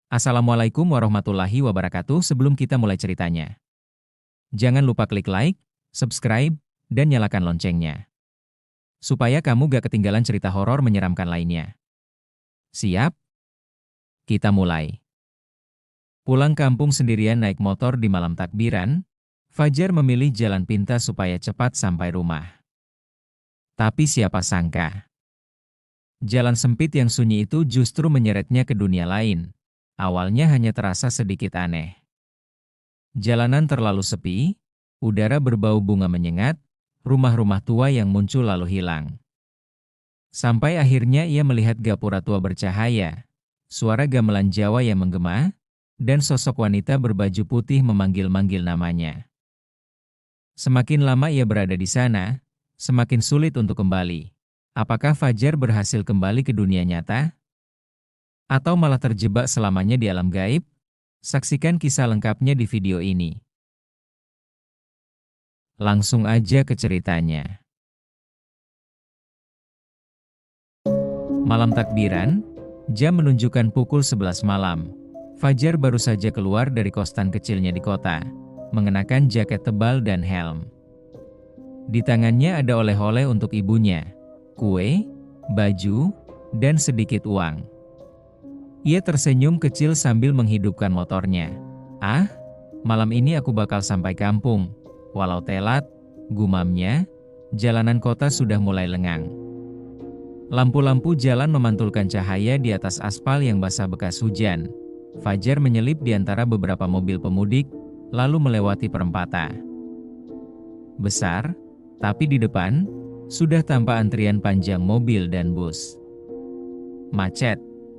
Assalamualaikum warahmatullahi wabarakatuh. Sebelum kita mulai ceritanya, jangan lupa klik like, subscribe, dan nyalakan loncengnya. Supaya kamu gak ketinggalan cerita horor menyeramkan lainnya. Siap? Kita mulai. Pulang kampung sendirian naik motor di malam takbiran, Fajar memilih jalan pintas supaya cepat sampai rumah. Tapi siapa sangka, jalan sempit yang sunyi itu justru menyeretnya ke dunia lain. Awalnya hanya terasa sedikit aneh. Jalanan terlalu sepi, udara berbau bunga menyengat, rumah-rumah tua yang muncul lalu hilang. Sampai akhirnya ia melihat gapura tua bercahaya, suara gamelan Jawa yang menggema, dan sosok wanita berbaju putih memanggil-manggil namanya. Semakin lama ia berada di sana, semakin sulit untuk kembali. Apakah Fajar berhasil kembali ke dunia nyata? Atau malah terjebak selamanya di alam gaib? Saksikan kisah lengkapnya di video ini. Langsung aja ke ceritanya. Malam takbiran, jam menunjukkan pukul 11 malam. Fajar baru saja keluar dari kosan kecilnya di kota, mengenakan jaket tebal dan helm. Di tangannya ada oleh-oleh untuk ibunya, kue, baju, dan sedikit uang. Ia tersenyum kecil sambil menghidupkan motornya. Malam ini aku bakal sampai kampung. Walau telat, gumamnya, jalanan kota sudah mulai lengang. Lampu-lampu jalan memantulkan cahaya di atas aspal yang basah bekas hujan. Fajar menyelip di antara beberapa mobil pemudik, lalu melewati perempatan besar, tapi di depan, sudah tampak antrian panjang mobil dan bus. Macet.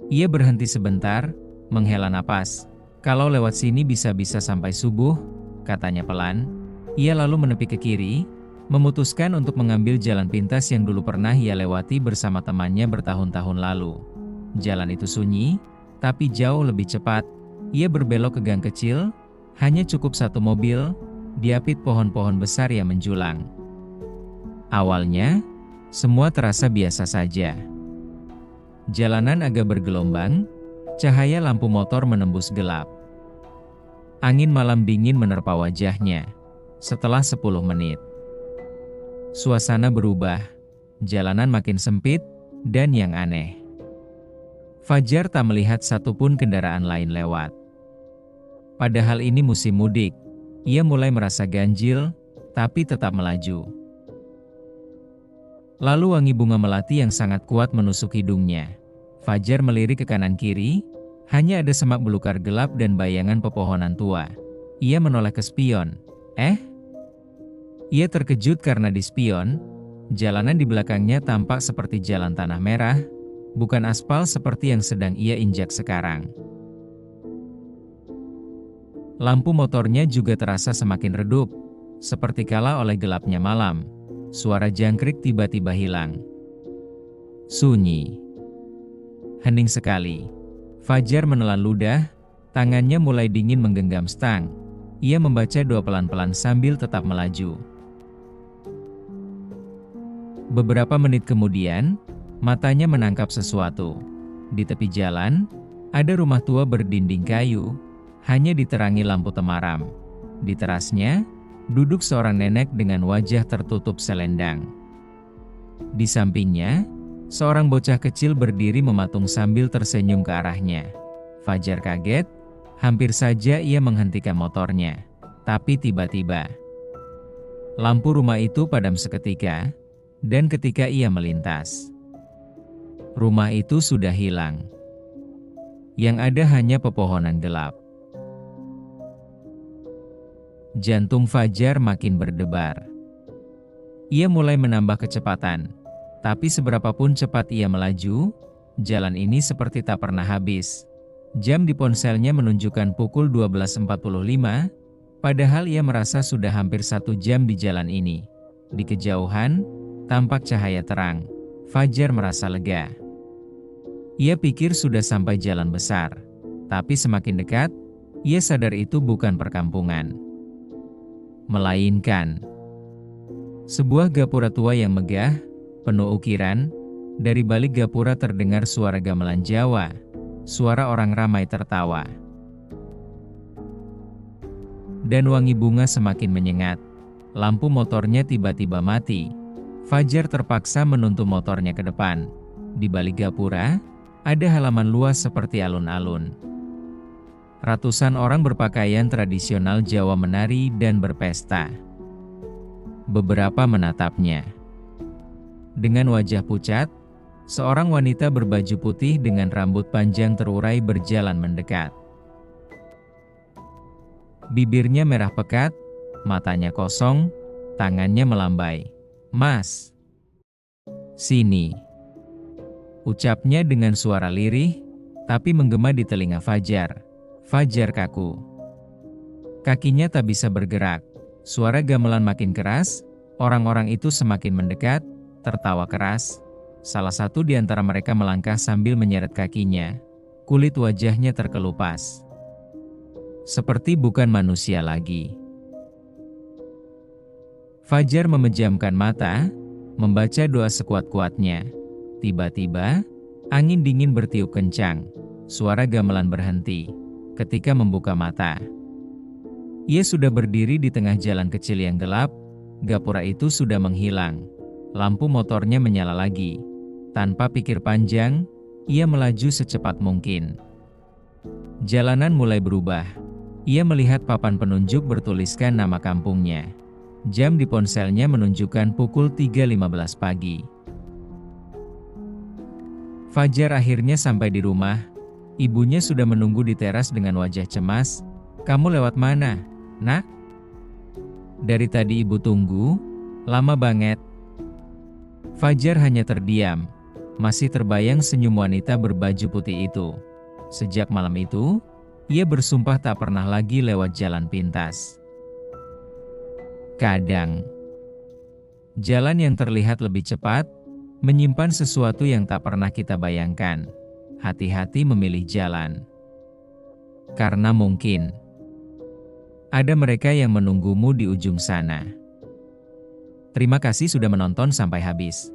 Ia berhenti sebentar, menghela napas. Kalau lewat sini bisa-bisa sampai subuh, katanya pelan. Ia lalu menepi ke kiri, memutuskan untuk mengambil jalan pintas yang dulu pernah ia lewati bersama temannya bertahun-tahun lalu. Jalan itu sunyi, tapi jauh lebih cepat. Ia berbelok ke gang kecil, hanya cukup satu mobil, diapit pohon-pohon besar yang menjulang. Awalnya, semua terasa biasa saja. Jalanan agak bergelombang, cahaya lampu motor menembus gelap. Angin malam dingin menerpa wajahnya. Setelah 10 menit, suasana berubah, jalanan makin sempit, dan yang aneh, Fajar tak melihat satupun kendaraan lain lewat. Padahal ini musim mudik, ia mulai merasa ganjil, tapi tetap melaju. Lalu wangi bunga melati yang sangat kuat menusuk hidungnya. Fajar melirik ke kanan kiri, hanya ada semak belukar gelap dan bayangan pepohonan tua. Ia menoleh ke spion. Ia terkejut karena di spion, jalanan di belakangnya tampak seperti jalan tanah merah, bukan aspal seperti yang sedang ia injak sekarang. Lampu motornya juga terasa semakin redup, seperti kalah oleh gelapnya malam. Suara jangkrik tiba-tiba hilang. Sunyi. Hening sekali. Fajar menelan ludah, tangannya mulai dingin menggenggam stang. Ia membaca doa pelan-pelan sambil tetap melaju. Beberapa menit kemudian, matanya menangkap sesuatu. Di tepi jalan, ada rumah tua berdinding kayu, hanya diterangi lampu temaram. Di terasnya, duduk seorang nenek dengan wajah tertutup selendang. Di sampingnya, seorang bocah kecil berdiri mematung sambil tersenyum ke arahnya. Fajar kaget, hampir saja ia menghentikan motornya. Tapi tiba-tiba, lampu rumah itu padam seketika, dan ketika ia melintas, rumah itu sudah hilang. Yang ada hanya pepohonan gelap. Jantung Fajar makin berdebar. Ia mulai menambah kecepatan. Tapi seberapapun cepat ia melaju, jalan ini seperti tak pernah habis. Jam di ponselnya menunjukkan pukul 12.45, padahal ia merasa sudah hampir 1 jam di jalan ini. Di kejauhan, tampak cahaya terang. Fajar merasa lega. Ia pikir sudah sampai jalan besar. Tapi semakin dekat, ia sadar itu bukan perkampungan, melainkan sebuah gapura tua yang megah, penuh ukiran. Dari balik gapura terdengar suara gamelan Jawa. Suara orang ramai tertawa. Dan wangi bunga semakin menyengat. Lampu motornya tiba-tiba mati. Fajar terpaksa menuntun motornya ke depan. Di balik gapura, ada halaman luas seperti alun-alun. Ratusan orang berpakaian tradisional Jawa menari dan berpesta. Beberapa menatapnya. Dengan wajah pucat, seorang wanita berbaju putih dengan rambut panjang terurai berjalan mendekat. Bibirnya merah pekat, matanya kosong, tangannya melambai. "Mas, sini," ucapnya dengan suara lirih, tapi menggema di telinga Fajar. Fajar kaku. Kakinya tak bisa bergerak. Suara gamelan makin keras, orang-orang itu semakin mendekat, tertawa keras. Salah satu di antara mereka melangkah sambil menyeret kakinya. Kulit wajahnya terkelupas. Seperti bukan manusia lagi. Fajar memejamkan mata, membaca doa sekuat-kuatnya. Tiba-tiba, angin dingin bertiup kencang. Suara gamelan berhenti. Ketika membuka mata, ia sudah berdiri di tengah jalan kecil yang gelap. Gapura itu sudah menghilang. Lampu motornya menyala lagi. Tanpa pikir panjang, ia melaju secepat mungkin. Jalanan mulai berubah. Ia melihat papan penunjuk bertuliskan nama kampungnya. Jam di ponselnya menunjukkan pukul 3.15 pagi. Fajar akhirnya sampai di rumah. Ibunya sudah menunggu di teras dengan wajah cemas. "Kamu lewat mana, Nak?" "Dari tadi ibu tunggu, lama banget." Fajar hanya terdiam. Masih terbayang senyum wanita berbaju putih itu. Sejak malam itu, ia bersumpah tak pernah lagi lewat jalan pintas. Kadang, jalan yang terlihat lebih cepat, menyimpan sesuatu yang tak pernah kita bayangkan. Hati-hati memilih jalan. Karena mungkin ada mereka yang menunggumu di ujung sana. Terima kasih sudah menonton sampai habis.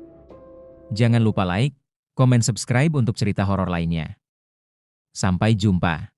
Jangan lupa like, komen, subscribe untuk cerita horor lainnya. Sampai jumpa.